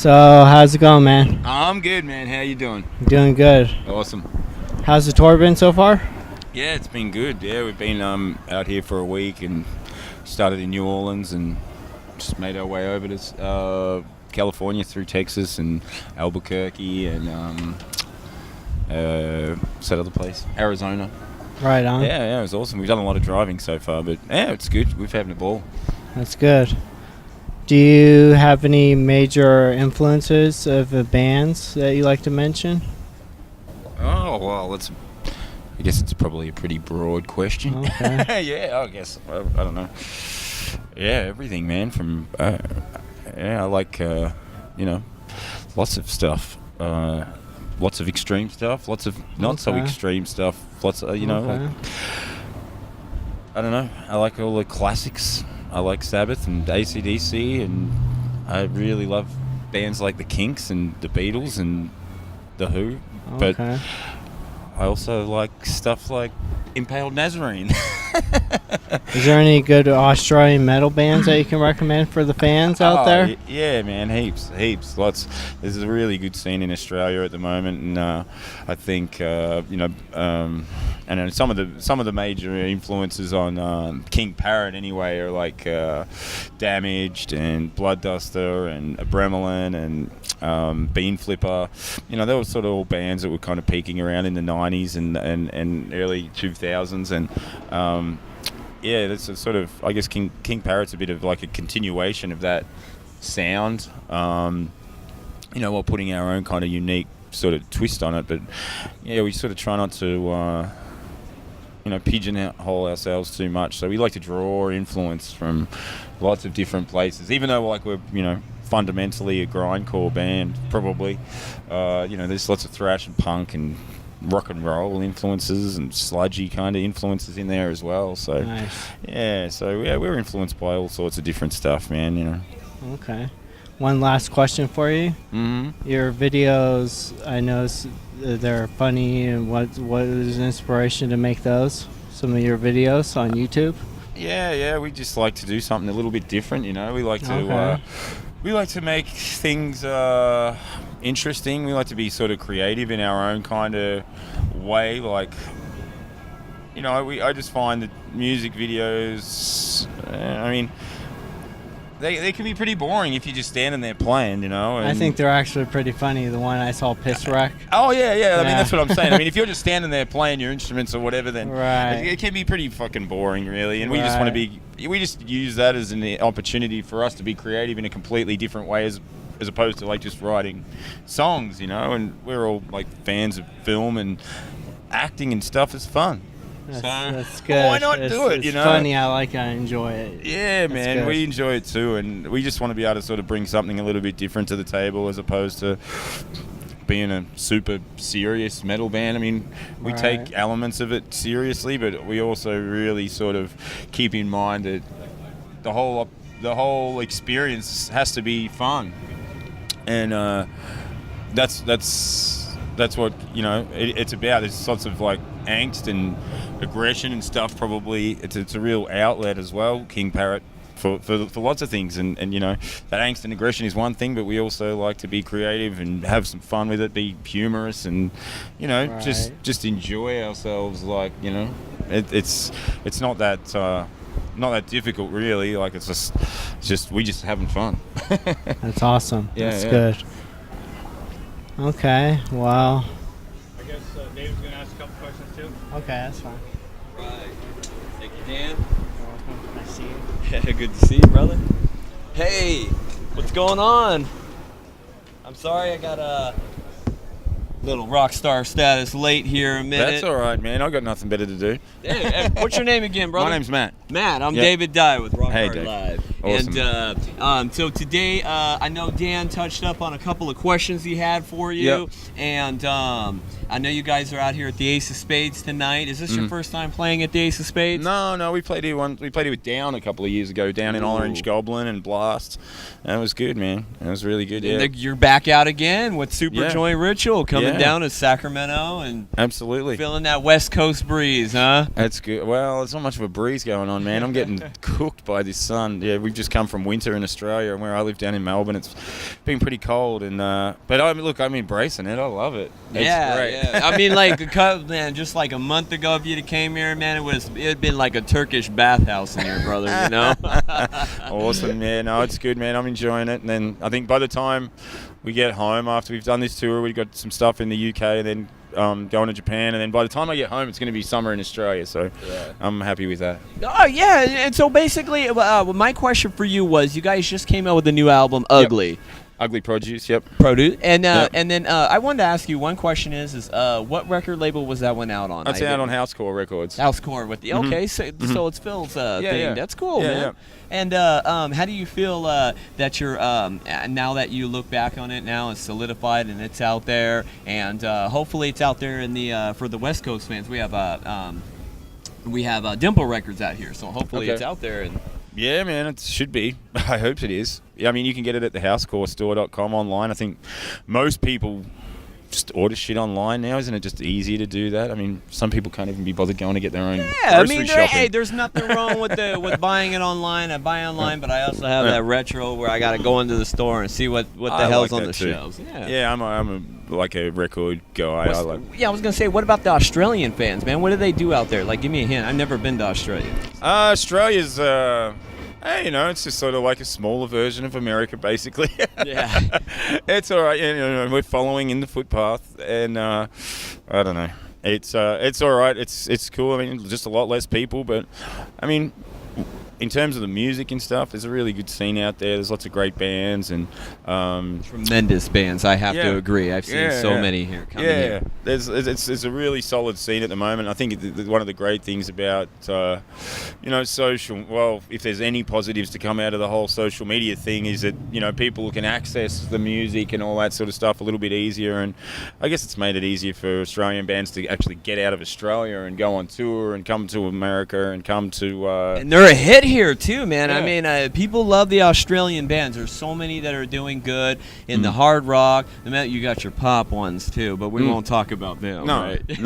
So, how's it going, man? I'm good, man. How you doing? Doing good. Awesome. How's the tour been so far? Yeah, it's been good. Yeah, we've been out here for a week and started in New Orleans and just made our way over to California through Texas and Albuquerque and what's that other place? Arizona. Right on. Yeah, it was awesome. We've done a lot of driving so far, but yeah, it's good. We've having a ball. That's good. Do you have any major influences of the bands that you like to mention? Oh, well, I guess it's probably a pretty broad question. Okay. Yeah, I guess. I don't know. Yeah, everything, man. From I like lots of stuff. Lots of extreme stuff. Lots of not so extreme stuff. Lots of like, I don't know. I like all the classics. I like Sabbath and AC/DC, and I really love bands like the Kinks and the Beatles and the Who. But I also like stuff like Impaled Nazarene. Is there any good Australian metal bands that you can recommend for the fans out there? Yeah, man, heaps. Lots. There's a really good scene in Australia at the moment, and I think and some of the major influences on King Parrot anyway are like Damaged and Bloodduster and Bremelin and Bean Flipper. They were sort of all bands that were kind of peaking around in the 90s and early 2000s, and yeah, that's a sort of, I guess King Parrot's a bit of like a continuation of that sound, while putting our own kind of unique sort of twist on it. But yeah, we sort of try not to pigeonhole ourselves too much. So we like to draw influence from lots of different places, even though we're fundamentally a grindcore band, probably. There's lots of thrash and punk and rock and roll influences and sludgy kind of influences in there as well. So nice. Yeah, we're influenced by all sorts of different stuff, man. Okay. One last question for you. Mm-hmm. Your videos, I know they're funny, and what is the inspiration to make those? Some of your videos on YouTube? Yeah, we just like to do something a little bit different, We like to make things interesting. We like to be sort of creative in our own kind of way. Like, I just find that music videos, they can be pretty boring if you're just standing there playing, And I think they're actually pretty funny. The one I saw, Piss Wreck. Oh, yeah. I mean, that's what I'm saying. If you're just standing there playing your instruments or whatever, then it can be pretty fucking boring, really. And we just want to we just use that as an opportunity for us to be creative in a completely different way as opposed to like just writing songs, And we're all like fans of film and acting and stuff. It's fun. That's good. Why not do it? It's funny. I enjoy it. Yeah, man, we enjoy it too, and we just want to be able to sort of bring something a little bit different to the table as opposed to being a super serious metal band. I mean, we take elements of it seriously, but we also really sort of keep in mind that the whole experience has to be fun, and that's what it's about. There's lots of like angst and aggression and stuff. Probably it's a real outlet as well, King Parrot, for lots of things. And that angst and aggression is one thing, but we also like to be creative and have some fun with it, be humorous, and just enjoy ourselves. Like it's not that difficult really. Like it's just we just having fun. That's awesome. Yeah, that's good. Okay, well. I guess David's going to ask a couple questions too. Okay, that's fine. Right. Thank you, Dan. You're welcome. Nice to see you. Yeah, good to see you, brother. Hey, what's going on? I'm sorry I got a little rock star status late here a minute. That's all right, man. I got nothing better to do. Hey, what's your name again, brother? My name's Matt. Matt, I'm David Dye with Rock Hard Dave. Live. Awesome. And so today, I know Dan touched up on a couple of questions he had for you. Yep. And I know you guys are out here at the Ace of Spades tonight. Is this your first time playing at the Ace of Spades? No, we played here once. We played here with Down a couple of years ago, Down in Orange Goblin and Blast. That was good, man. That was really good, yeah. And you're back out again with Super Joint Ritual coming down to Sacramento and absolutely feeling that West Coast breeze, huh? That's good. Well, it's not much of a breeze going on, man. I'm getting cooked by this sun. Yeah, we just come from winter in Australia, and where I live down in Melbourne, it's been pretty cold. And but I'm embracing it. I love it. It's great. Yeah. I mean, like, man, just like a month ago, if you'd came here, man, it'd been like a Turkish bathhouse in here, brother. You know. Awesome, yeah. No, it's good, man. I'm enjoying it. And then I think by the time we get home after we've done this tour, we've got some stuff in the UK, and then going to Japan, and then by the time I get home, it's going to be summer in Australia. So I'm happy with that. Oh yeah, and so basically, my question for you was, you guys just came out with a new album, Ugly. Yep. Ugly Produce, yep. Produce, and then I wanted to ask you, one question is what record label was that one out on? That's out on Housecore Records. Housecore with the okay, so it's Phil's thing. Yeah. That's cool, man. Yeah. And how do you feel that you're now that you look back on it now, it's solidified and it's out there, and hopefully it's out there in the for the West Coast fans. We have Dimple Records out here, so hopefully it's out there. And yeah, man, it should be. I hope it is. I mean, you can get it at the housecorestore.com online. I think most people just order shit online now. Isn't it just easier to do that? I mean, some people can't even be bothered going to get their own grocery shopping. Hey, there's nothing wrong with buying it online. I buy online, but I also have that retro where I got to go into the store and see what the hell's on the shelves. Yeah, I'm a record guy. I was gonna say, what about the Australian fans, man? What do they do out there? Like, give me a hint. I've never been to Australia. Australia's hey, it's just sort of like a smaller version of America, basically. Yeah. It's all right. We're following in the footpath, and I don't know. It's all right. It's cool. I mean, just a lot less people, but I mean, in terms of the music and stuff, there's a really good scene out there. There's lots of great bands and tremendous bands. I have to agree. I've seen so many here coming here. It's a really solid scene at the moment. I think one of the great things about social. Well, if there's any positives to come out of the whole social media thing, is that people can access the music and all that sort of stuff a little bit easier. And I guess it's made it easier for Australian bands to actually get out of Australia and go on tour and come to America and come to. And they're a hit here too, man. Yeah. I mean, people love the Australian bands. There's so many that are doing good in the hard rock. You got your pop ones too, but we won't talk about them. No, right?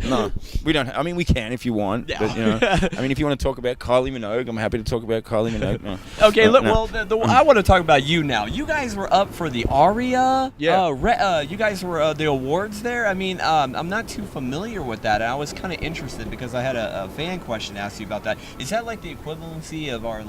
no. We don't. I mean, we can if you want. Yeah. But I mean, if you want to talk about Kylie Minogue, I'm happy to talk about Kylie Minogue. No. Okay, look. No. Well, I want to talk about you now. You guys were up for the ARIA. Yeah. You guys were the awards there. I mean, I'm not too familiar with that. I was kind of interested because I had a fan question to ask you about that. Is that like the equivalency of our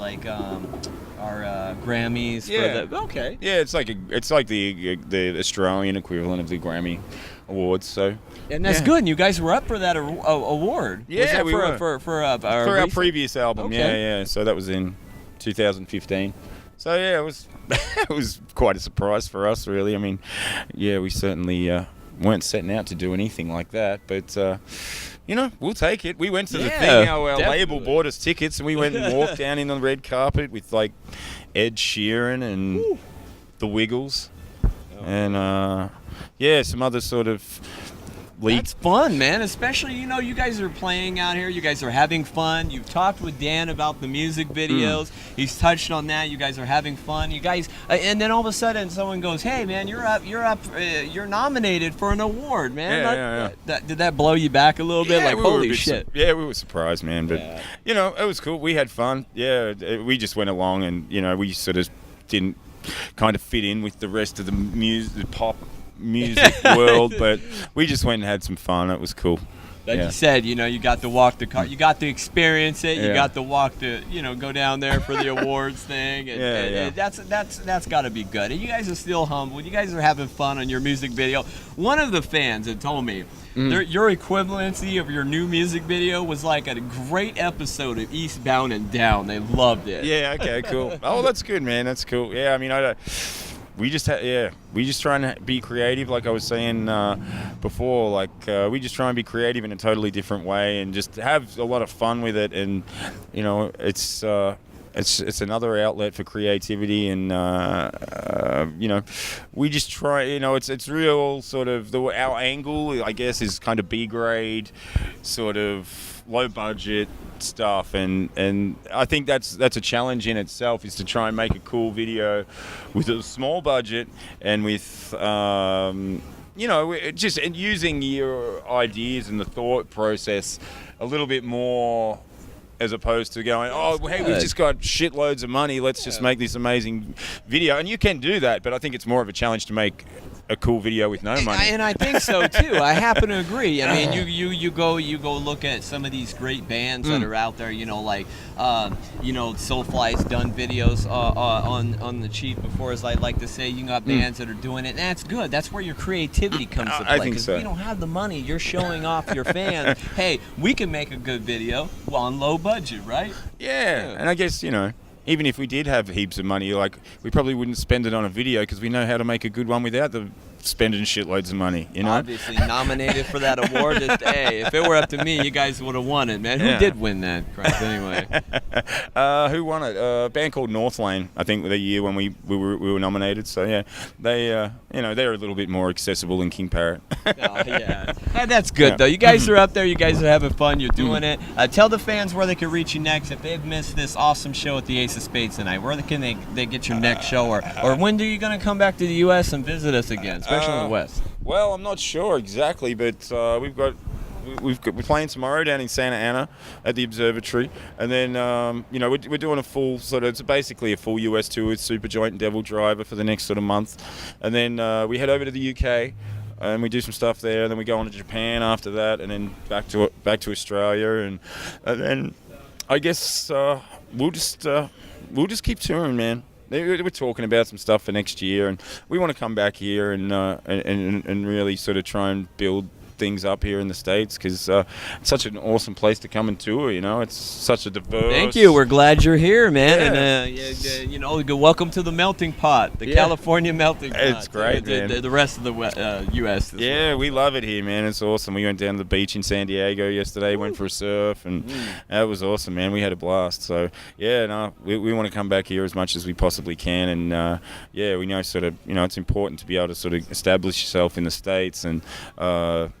Grammys? Yeah. Okay. Yeah, it's like the Australian equivalent of the Grammy Awards. So. And that's good. And you guys were up for that award. Yeah, we were for our previous album. Okay. Yeah. So that was in 2015. So yeah, it was it was quite a surprise for us, really. I mean, yeah, we certainly weren't setting out to do anything like that, but. We'll take it. We went to the thing. Our label bought us tickets, and we went and walked down in the red carpet with like Ed Sheeran and the Wiggles, and some other sort of. That's fun, man. Especially, you guys are playing out here. You guys are having fun. You've talked with Dan about the music videos. He's touched on that. You guys are having fun. You guys, and then all of a sudden, someone goes, "Hey, man, you're up. You're nominated for an award, man." Did that blow you back a little bit? Like, holy shit. We were surprised, man. But it was cool. We had fun. Yeah, we just went along, and we sort of didn't kind of fit in with the rest of the pop music world, but we just went and had some fun. It was cool. Like you said, you got to walk the car, you got to experience it, you got to walk the, go down there for the awards thing, and that's got to be good. And you guys are still humble. You guys are having fun on your music video. One of the fans had told me your equivalency of your new music video was like a great episode of Eastbound and Down. They loved it. Yeah. Okay. Cool. Oh, that's good, man. That's cool. Yeah. I mean, we just try and be creative, like I was saying before. Like we just try and be creative in a totally different way, and just have a lot of fun with it. And it's another outlet for creativity, and we just try. It's real sort of our angle, I guess, is kind of B grade, sort of low budget stuff, and I think that's a challenge in itself, is to try and make a cool video with a small budget, and with just using your ideas and the thought process a little bit more as opposed to going, oh, hey, we've just got shitloads of money. Let's just make this amazing video. And you can do that, but I think it's more of a challenge to make a cool video with no money. And I think so too. I happen to agree. I mean, you go look at some of these great bands that are out there. Like Soulfly's done videos on the cheap before, as I like to say. You got bands that are doing it, and that's good. That's where your creativity comes to play. I think so. Because you don't have the money. You're showing off your fans. Hey, we can make a good video on low budget, right? Yeah, and I guess, even if we did have heaps of money, like, we probably wouldn't spend it on a video because we know how to make a good one without the spending shitloads of money, Obviously nominated for that award. Hey, if it were up to me, you guys would have won it, man. Who did win that? Christ, anyway. Who won it? A band called North Lane, I think, the year when we were nominated. So yeah, they they're a little bit more accessible than King Parrot. Yeah, that's good though. You guys are up there. You guys are having fun. You're doing it. Tell the fans where they can reach you next if they've missed this awesome show at the Ace of Spades tonight. Where can they get your next show, or when are you going to come back to the U.S. and visit us again, especially in the West? Well, I'm not sure exactly, but we're playing tomorrow down in Santa Ana at the Observatory, and then we're doing a full it's basically a full US tour with Superjoint and Devil Driver for the next sort of month, and then we head over to the UK and we do some stuff there, and then we go on to Japan after that, and then back to Australia, and then I guess we'll just keep touring, man. We're talking about some stuff for next year, and we want to come back here and really sort of try and build things up here in the States, because it's such an awesome place to come and tour. It's such a diverse. Thank you. We're glad you're here, man. And welcome to the melting pot, the California melting pot. It's great, man. The rest of the U.S. We love it here, man. It's awesome. We went down to the beach in San Diego yesterday, went for a surf, and that was awesome, man. We had a blast. So we want to come back here as much as we possibly can, and we know it's important to be able to sort of establish yourself in the States, and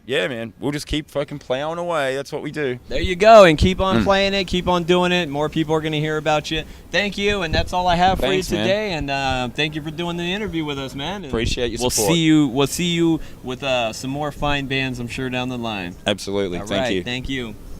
man, we'll just keep fucking plowing away. That's what we do. There you go, and keep on playing it, keep on doing it. More people are going to hear about you. Thank you, and that's all I have for you today. Man. And thank you for doing the interview with us, man. And appreciate your support. We'll see you with some more fine bands, I'm sure, down the line. Absolutely. All Thank right, you. Thank you.